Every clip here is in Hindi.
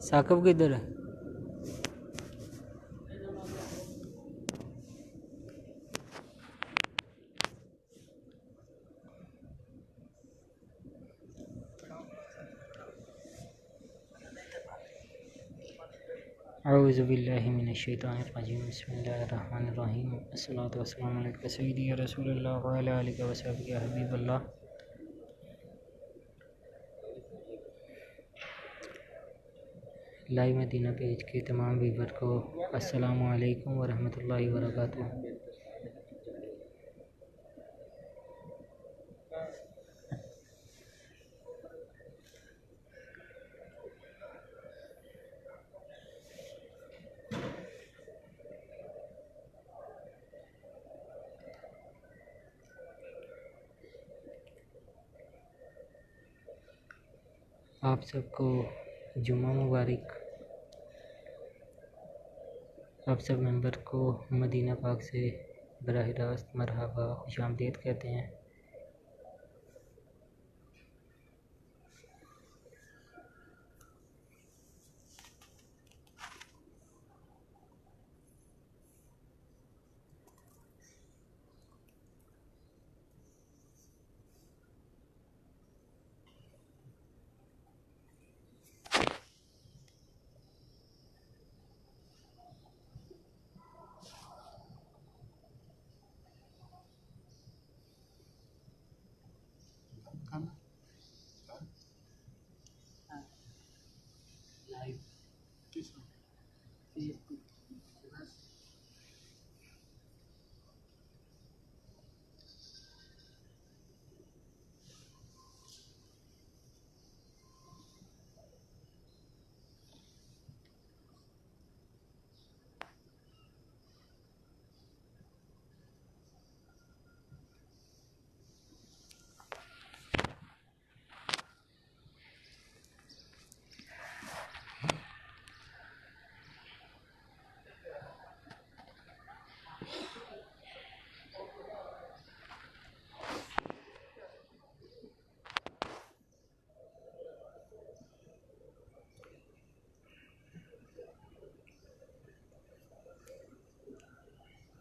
साकिब किधर है? औज़ु बिल्लाहि मिनश्शैतानिर्रजीम बिस्मिल्लाहिर्रहमानिर्रहीम अस्सलातु वस्सलामु अलैका सय्यदी या रसूलल्लाह व अला आलिका व सहबिही या हबीबल्लाह। लाइव मदीना पेज के तमाम व्यूवर को अस्सलामु अलैकुम व रहमतुल्लाहि व बरकातुहू। आप सबको जुम्मा मुबारक। आप सब मेंबर को मदीना पाक से बराह रास्त मरहबा खुशामदीद कहते हैं।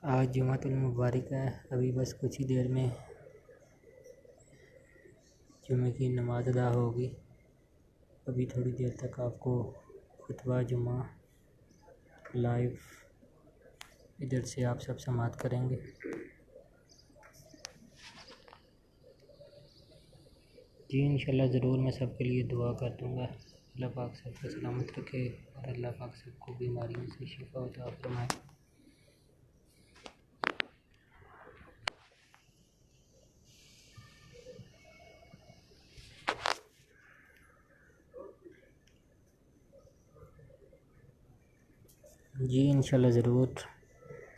आज जुमातुल मुबारक है। अभी बस कुछ ही देर में जुमे की नमाज अदा होगी। अभी थोड़ी देर तक आपको खुतबा जुमा लाइव इधर से आप सब समाअत करेंगे। जी इंशाल्लाह ज़रूर मैं सबके लिए दुआ कर दूँगा। अल्लाह पाक सबको सलामत रखे और अल्लाह पाक सबको बीमारियों से शिफा अता फरमाए। जी इंशाल्लाह ज़रूर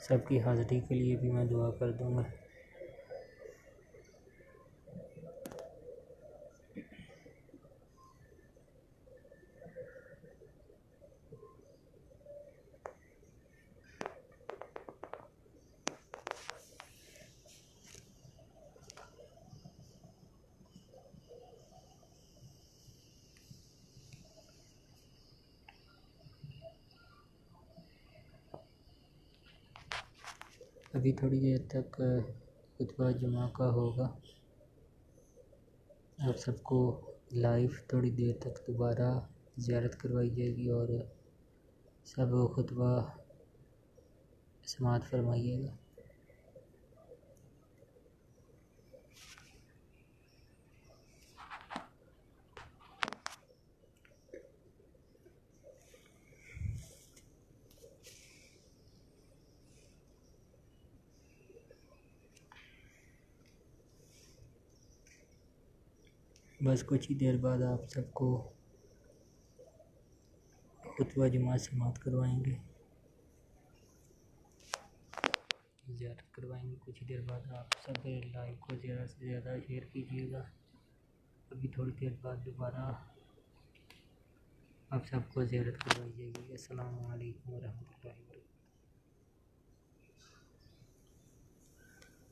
सबकी हाज़िरी के लिए भी मैं दुआ कर दूँगा। अभी थोड़ी देर तक खुतबा जुमा का होगा। आप सबको लाइव थोड़ी देर तक दोबारा ज़ियारत करवाई जाएगी और सब खुतबा समाअत फरमाइएगा। बस कुछ ही देर बाद आप सबको खुतबा जुमा समाअत करवाएंगे, ज़ियारत करवाएंगे। कुछ ही देर बाद आप सब लाइव को ज़्यादा से ज़्यादा शेयर कीजिएगा। अभी थोड़ी देर बाद दोबारा आप सबको ज़ियारत करवाई जाएगी। अस्सलामु अलैकुम व रहमतुल्लाहि व बरकातुहू।